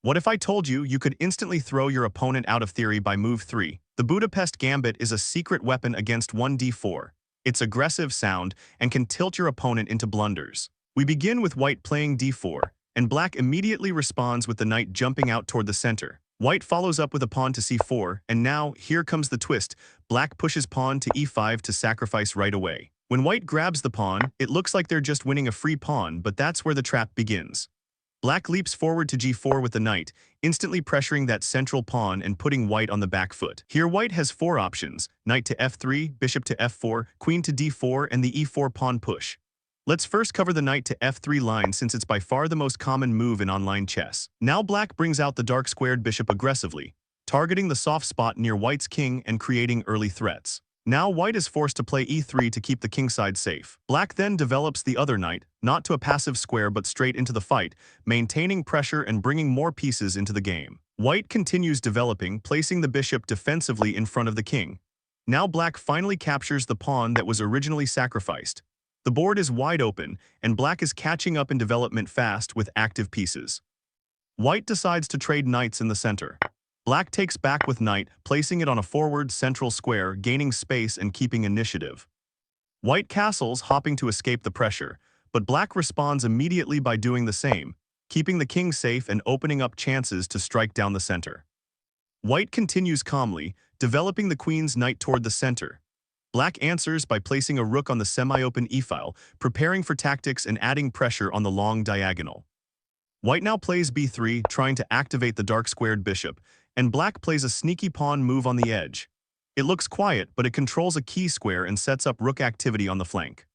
What if I told you you could instantly throw your opponent out of theory by move 3? The Budapest Gambit is a secret weapon against 1d4. It's aggressive sound and can tilt your opponent into blunders. We begin with white playing d4, and black immediately responds with the knight jumping out toward the center. White follows up with a pawn to c4, and now, here comes the twist. Black pushes pawn to e5 to sacrifice right away. When white grabs the pawn, it looks like they're just winning a free pawn, but that's where the trap begins. Black leaps forward to g4 with the knight, instantly pressuring that central pawn and putting white on the back foot. Here white has 4 options: knight to f3, bishop to f4, queen to d4, and the e4 pawn push. Let's first cover the knight to f3 line since it's by far the most common move in online chess. Now black brings out the dark squared bishop aggressively, targeting the soft spot near white's king and creating early threats. Now white is forced to play e3 to keep the kingside safe. Black then develops the other knight, not to a passive square but straight into the fight, maintaining pressure and bringing more pieces into the game. White continues developing, placing the bishop defensively in front of the king. Now black finally captures the pawn that was originally sacrificed. The board is wide open, and black is catching up in development fast with active pieces. White decides to trade knights in the center. Black takes back with knight, placing it on a forward central square, gaining space and keeping initiative. White castles, hopping to escape the pressure, but black responds immediately by doing the same, keeping the king safe and opening up chances to strike down the center. White continues calmly, developing the queen's knight toward the center. Black answers by placing a rook on the semi-open e-file, preparing for tactics and adding pressure on the long diagonal. White now plays b3, trying to activate the dark squared bishop, and black plays a sneaky pawn move on the edge. It looks quiet, but it controls a key square and sets up rook activity on the flank.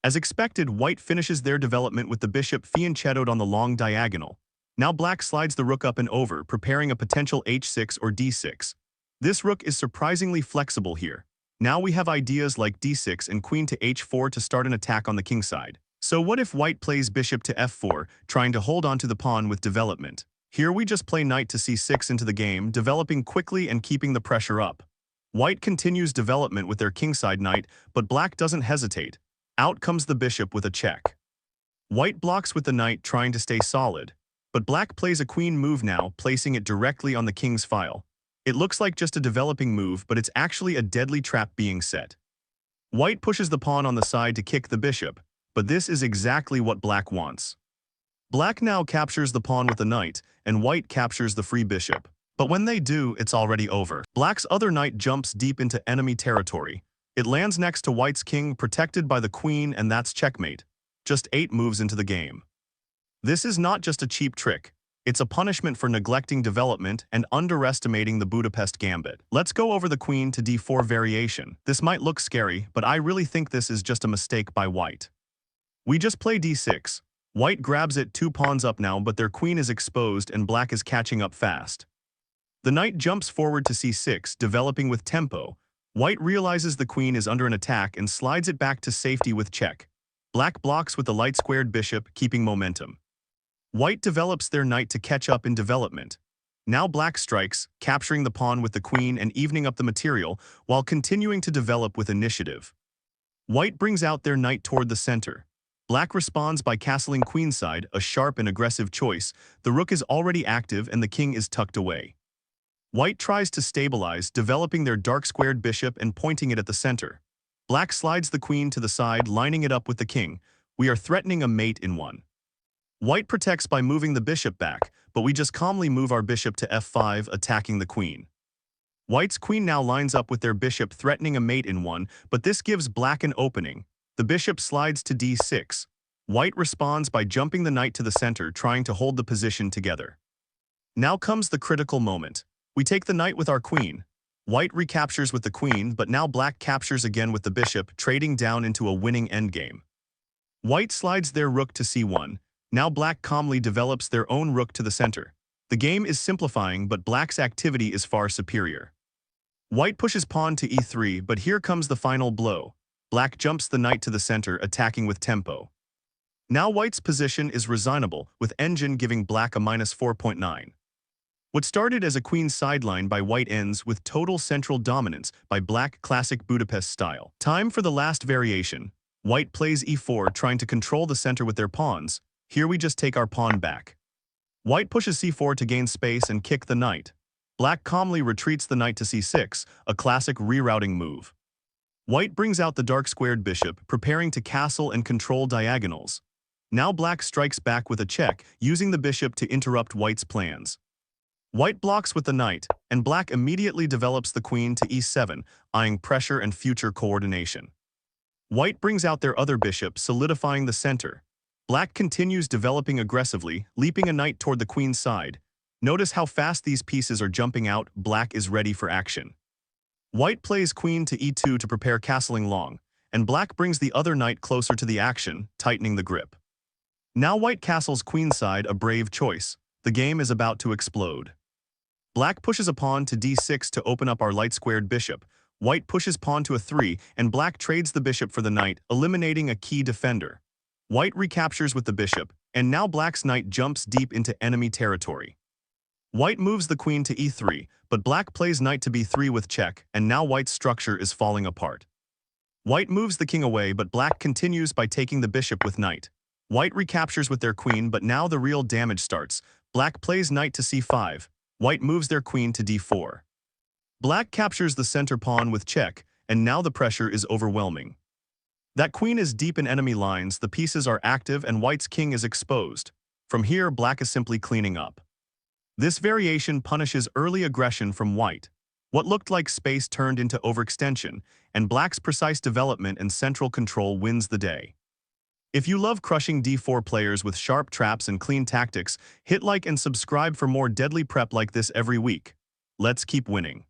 As expected, white finishes their development with the bishop fianchettoed on the long diagonal. Now black slides the rook up and over, preparing a potential h6 or d6. This rook is surprisingly flexible here. Now we have ideas like d6 and queen to h4 to start an attack on the king side. So what if white plays bishop to f4, trying to hold onto the pawn with development? Here we just play knight to c6 into the game, developing quickly and keeping the pressure up. White continues development with their kingside knight, but black doesn't hesitate. Out comes the bishop with a check. White blocks with the knight, trying to stay solid, but black plays a queen move now, placing it directly on the king's file. It looks like just a developing move, but it's actually a deadly trap being set. White pushes the pawn on the side to kick the bishop, but this is exactly what black wants. Black now captures the pawn with the knight, and white captures the free bishop. But when they do, it's already over. Black's other knight jumps deep into enemy territory. It lands next to white's king, protected by the queen, and that's checkmate. Just 8 moves into the game. This is not just a cheap trick. It's a punishment for neglecting development and underestimating the Budapest Gambit. Let's go over the queen to d4 variation. This might look scary, but I really think this is just a mistake by white. We just play d6. White grabs it 2 pawns up now, but their queen is exposed and black is catching up fast. The knight jumps forward to c6, developing with tempo. White realizes the queen is under an attack and slides it back to safety with check. Black blocks with the light-squared bishop, keeping momentum. White develops their knight to catch up in development. Now black strikes, capturing the pawn with the queen and evening up the material, while continuing to develop with initiative. White brings out their knight toward the center. Black responds by castling queenside, a sharp and aggressive choice. The rook is already active and the king is tucked away. White tries to stabilize, developing their dark-squared bishop and pointing it at the center. Black slides the queen to the side, lining it up with the king. We are threatening a mate in one. White protects by moving the bishop back, but we just calmly move our bishop to f5, attacking the queen. White's queen now lines up with their bishop, threatening a mate in one, but this gives black an opening. The bishop slides to d6. White responds by jumping the knight to the center, trying to hold the position together. Now comes the critical moment. We take the knight with our queen. White recaptures with the queen, but now black captures again with the bishop, trading down into a winning endgame. White slides their rook to c1. Now black calmly develops their own rook to the center. The game is simplifying, but black's activity is far superior. White pushes pawn to e3, but here comes the final blow. Black jumps the knight to the center, attacking with tempo. Now white's position is reasonable, with engine giving black a -4.9. What started as a queen sideline by white ends with total central dominance by black, classic Budapest style. Time for the last variation. White plays e4, trying to control the center with their pawns. Here we just take our pawn back. White pushes c4 to gain space and kick the knight. Black calmly retreats the knight to c6, a classic rerouting move. White brings out the dark squared bishop, preparing to castle and control diagonals. Now black strikes back with a check, using the bishop to interrupt white's plans. White blocks with the knight, and black immediately develops the queen to e7, eyeing pressure and future coordination. White brings out their other bishop, solidifying the center. Black continues developing aggressively, leaping a knight toward the queen's side. Notice how fast these pieces are jumping out. Black is ready for action. White plays queen to e2 to prepare castling long, and black brings the other knight closer to the action, tightening the grip. Now white castles queenside, a brave choice. The game is about to explode. Black pushes a pawn to d6 to open up our light-squared bishop. White pushes pawn to a3, and black trades the bishop for the knight, eliminating a key defender. White recaptures with the bishop, and now black's knight jumps deep into enemy territory. White moves the queen to e3, but black plays knight to b3 with check, and now white's structure is falling apart. White moves the king away, but black continues by taking the bishop with knight. White recaptures with their queen, but now the real damage starts. Black plays knight to c5. White moves their queen to d4. Black captures the center pawn with check, and now the pressure is overwhelming. That queen is deep in enemy lines, the pieces are active, and white's king is exposed. From here, black is simply cleaning up. This variation punishes early aggression from white. What looked like space turned into overextension, and black's precise development and central control wins the day. If you love crushing d4 players with sharp traps and clean tactics, hit like and subscribe for more deadly prep like this every week. Let's keep winning.